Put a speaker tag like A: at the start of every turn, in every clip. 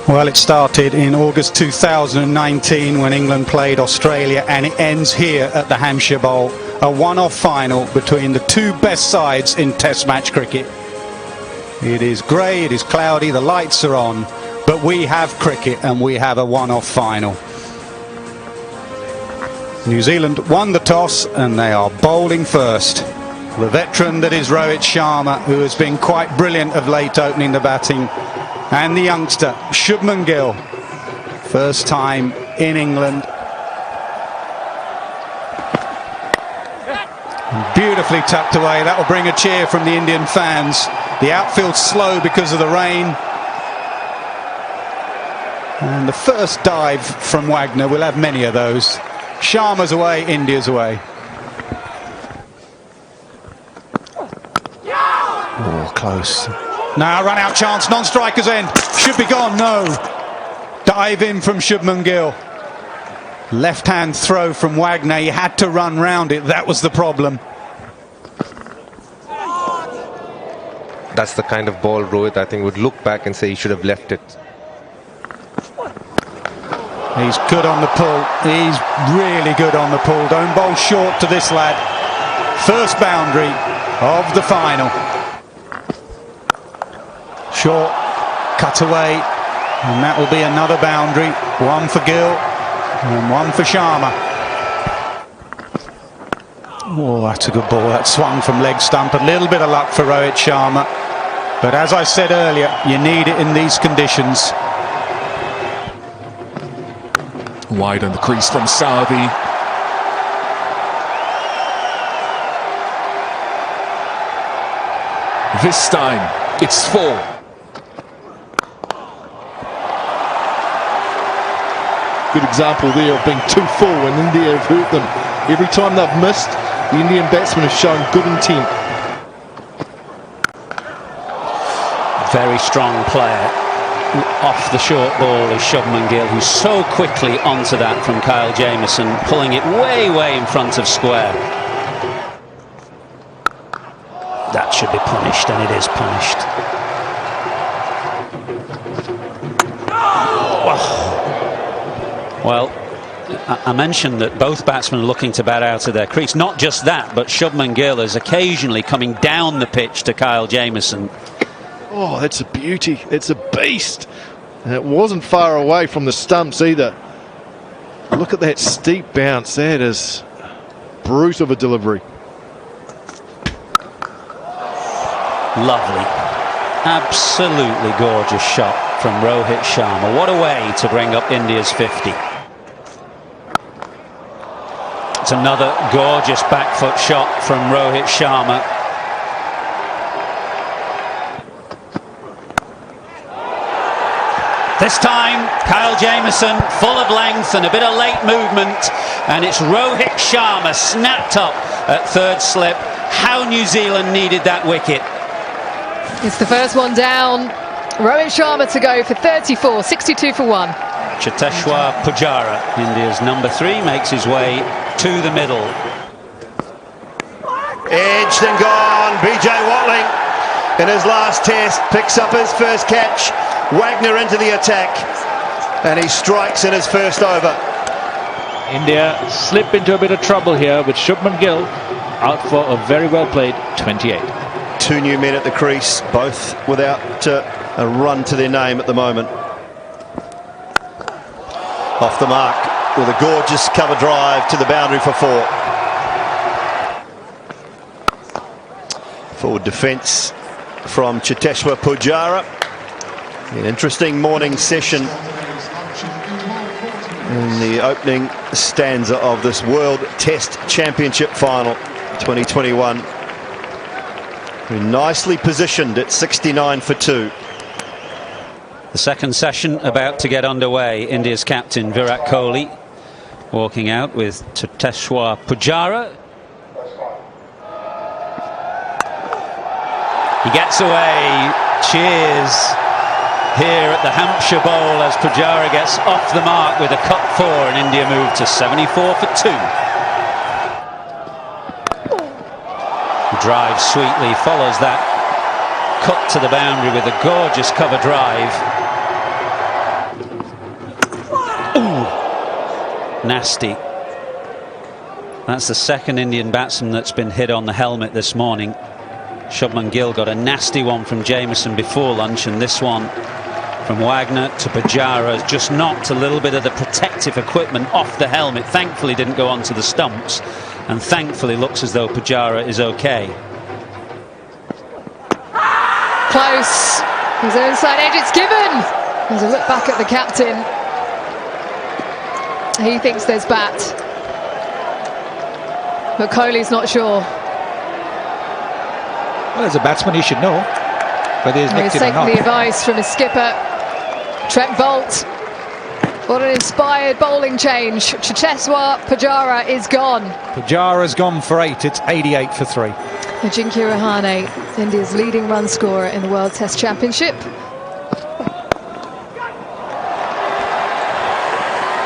A: Well, it started in August 2019 when England played Australia, and it ends here at the Hampshire Bowl, a one-off final between the two best sides in Test match cricket. It is grey, it is cloudy, the lights are on, but we have cricket and we have a one-off final. New Zealand won the toss and they are bowling first. The veteran that is Rohit Sharma, who has been quite brilliant of late opening the batting, and the youngster Shubman Gill, first time in England. Beautifully tucked away. That will bring a cheer from the Indian fans. The outfield slow because of the rain. And the first dive from Wagner, we'll have many of those. Sharma's away, India's away. Oh, close. Now run out chance, non-strikers end. Should be gone, no. Dive in from Shubman Gill. Left hand throw from Wagner, he had to run round it, that was the problem.
B: That's the kind of ball Rohit, I think, would look back and say he should have left it.
A: He's good on the pull, he's really good on the pull. Don't bowl short to this lad. First boundary of the final. Short, cut away, and that will be another boundary. One for Gill and one for Sharma. Oh, that's a good ball. That swung from leg stump. A little bit of luck for Rohit Sharma, but as I said earlier, you need it in these conditions.
C: Wide on the crease from Southey. This time it's 4.
D: Good example there of being too full when India have hurt them. Every time they've missed, the Indian batsmen have shown good intent.
E: Very strong player. Off the short ball is Shubman Gill, who's so quickly onto that from Kyle Jamieson, pulling it way in front of square. That should be punished, and it is punished. Well, I mentioned that both batsmen are looking to bat out of their crease. Not just that, but Shubman Gill is occasionally coming down the pitch to Kyle Jamieson.
D: Oh, that's a beauty. It's a beast. And it wasn't far away from the stumps either. Look at that steep bounce. That is brute of a delivery.
E: Lovely. Absolutely gorgeous shot from Rohit Sharma. What a way to bring up India's 50. It's another gorgeous back foot shot from Rohit Sharma. This time, Kyle Jamieson, full of length and a bit of late movement, and it's Rohit Sharma snapped up at third slip. How New Zealand needed that wicket.
F: It's the first one down. Rohit Sharma to go for 34, 62 for 1.
E: Cheteshwar Pujara, India's number 3, makes his way to the middle.
G: Edged and gone. BJ Watling in his last test picks up his first catch. Wagner into the attack, and he strikes in his first over.
H: India slip into a bit of trouble here with Shubman Gill out for a very well played 28.
G: Two new men at the crease, both without a run to their name at the moment. Off the mark with a gorgeous cover drive to the boundary for 4. Forward defence from Cheteshwar Pujara. An interesting morning session in the opening stanza of this World Test Championship Final 2021. Very nicely positioned at 69 for 2.
E: The second session about to get underway. India's captain Virat Kohli walking out with Cheteshwar Pujara. He gets away. Cheers here at the Hampshire Bowl as Pujara gets off the mark with a cut 4, and India move to 74 for 2. He drives sweetly, follows that cut to the boundary with a gorgeous cover drive. nasty. That's the second Indian batsman that's been hit on the helmet this morning. Shubman Gill got a nasty one from Jameson before lunch, and this one from Wagner to Pujara has just knocked a little bit of the protective equipment off the helmet. Thankfully didn't go onto the stumps, and thankfully looks as though Pujara is okay.
F: Close. His own side edge, it's given. There's a look back at the captain. He thinks there's bat, but Kohli's not sure.
I: Well, as a batsman, he should know whether he's nicked
F: He's
I: it or
F: taken
I: not.
F: the advice from his skipper, Trent Bolt. What an inspired bowling change. Chacheswa Pujara is gone.
A: Pujara's gone for 8. It's 88 for 3.
F: Ajinkya Rahane, India's leading run scorer in the World Test Championship.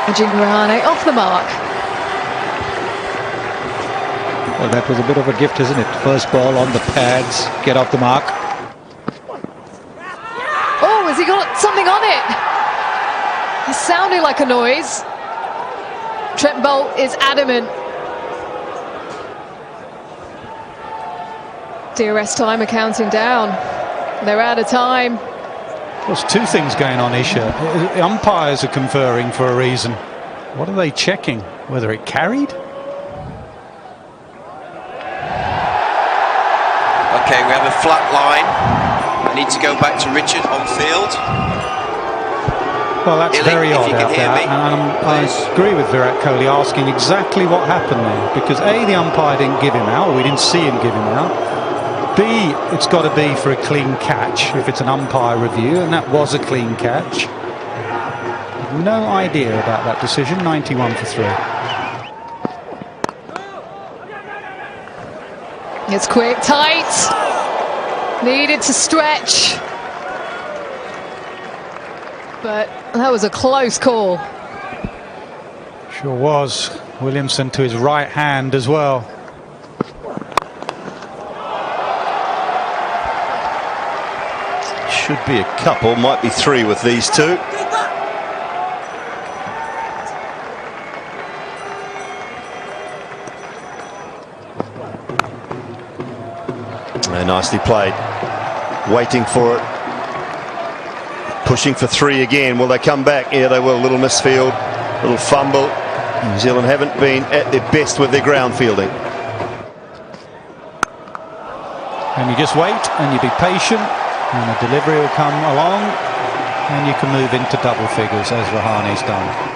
F: Ajinkya Rahane off the mark.
I: Well, that was a bit of a gift, isn't it? First ball on the pads, get off the mark.
F: Oh, has he got something on it? It sounded like a noise. Trent Bolt is adamant. DRS timer counting down. They're out of time.
A: There's two things going on, Isha. The umpires are conferring for a reason. What are they checking? Whether it carried?
J: Okay, we have a flat line. I need to go back to Richard on field.
A: Well, that's
J: Illy,
A: very
J: if
A: odd
J: you can
A: out
J: hear
A: there.
J: me,
A: I
J: please.
A: agree with Virat Kohli asking exactly what happened there. Because A, the umpire didn't give him out, or we didn't see him give him out. B, it's got to be for a clean catch if it's an umpire review, and that was a clean catch. No idea about that decision. 91 for 3.
F: It's quick, tight. Needed to stretch. But that was a close call.
A: Sure was. Williamson to his right hand as well.
G: Should be a couple, might be 3 with these two. Nicely played. Waiting for it. Pushing for 3 again. Will they come back? Yeah, they will. Little misfield, little fumble. New Zealand haven't been at their best with their ground fielding.
A: And you just wait and you be patient, and the delivery will come along, and you can move into double figures as Rahane's done.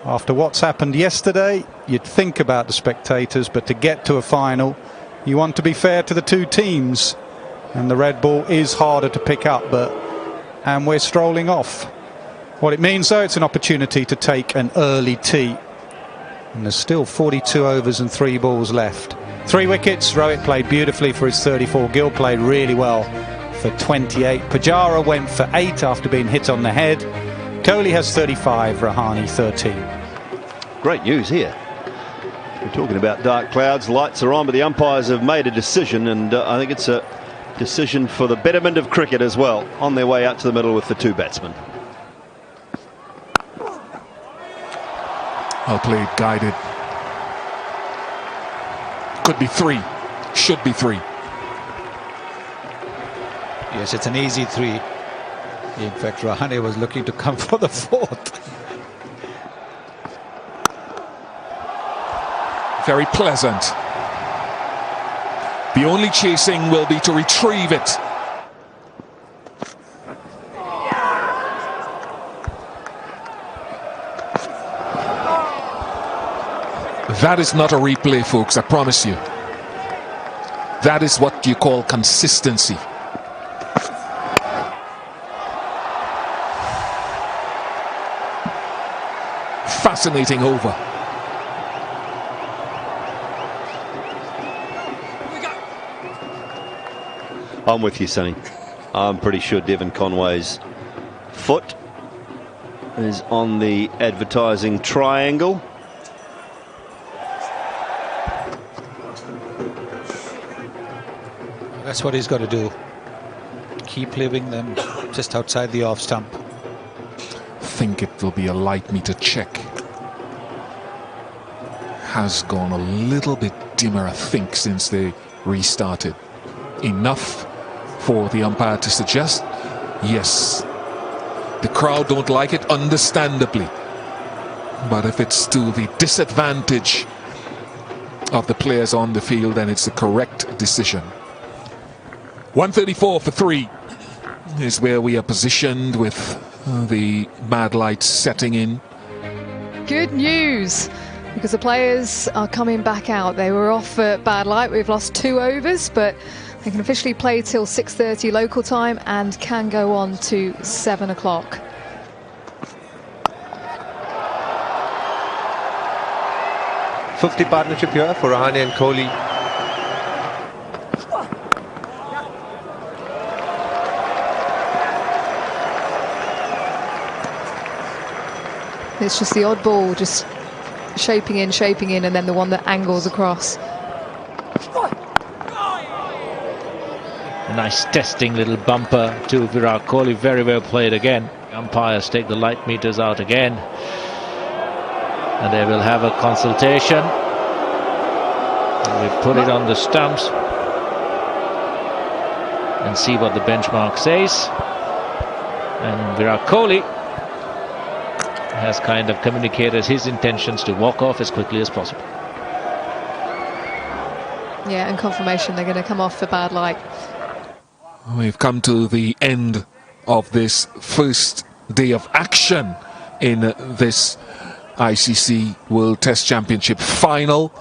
A: After what's happened yesterday, you'd think about the spectators, but to get to a final, you want to be fair to the two teams, and the red ball is harder to pick up, and we're strolling off. What it means, though, it's an opportunity to take an early tee, and there's still 42 overs and 3 balls left. 3 wickets. Rohit played beautifully for his 34. Gill played really well for 28. Pujara went for 8 after being hit on the head. Kohli has 35, Rahane 13.
G: Great news here. We're talking about dark clouds, lights are on, but the umpires have made a decision, and I think it's a decision for the betterment of cricket as well, on their way out to the middle with the 2 batsmen.
C: Well played, guided. Could be 3. Should be 3.
I: Yes, it's an easy 3. In fact, Rahane was looking to come for the 4th.
C: Very pleasant. The only chasing will be to retrieve it. That is not a replay, folks, I promise you. That is what you call consistency. Fascinating over.
G: I'm with you, Sonny. I'm pretty sure Devon Conway's foot is on the advertising triangle.
I: That's what he's got to do. Keep leaving them just outside the off stump.
C: Think it will be a light meter check. Has gone a little bit dimmer, I think, since they restarted. Enough for the umpire to suggest, yes. The crowd don't like it, understandably. But if it's to the disadvantage of the players on the field, then it's the correct decision. 134 for 3 is where we are positioned with the bad lights setting in.
F: Good news, because the players are coming back out. They were off for bad light. We've lost 2 overs, but they can officially play till 6:30 local time and can go on to 7 o'clock.
B: .50 partnership here for Rahane and Kohli.
F: It's just the odd ball, just shaping in, and then the one that angles across.
H: A nice testing little bumper to Virat Kohli. Very well played again. Umpires take the light meters out again. And they will have a consultation. We put it on the stumps and see what the benchmark says. And Virat Kohli has kind of communicated his intentions to walk off as quickly as possible.
F: Yeah, and confirmation they're going to come off for bad light.
C: We've come to the end of this first day of action in this ICC World Test Championship final.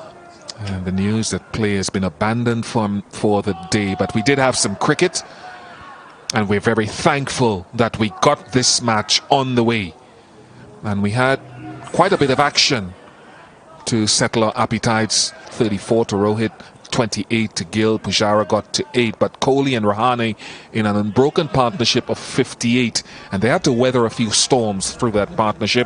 C: And the news that play has been abandoned for the day. But we did have some cricket, and we're very thankful that we got this match on the way. And we had quite a bit of action to settle our appetites. 34 to Rohit, 28 to Gill. Pujara got to 8, but Kohli and Rahane in an unbroken partnership of 58. And they had to weather a few storms through that partnership.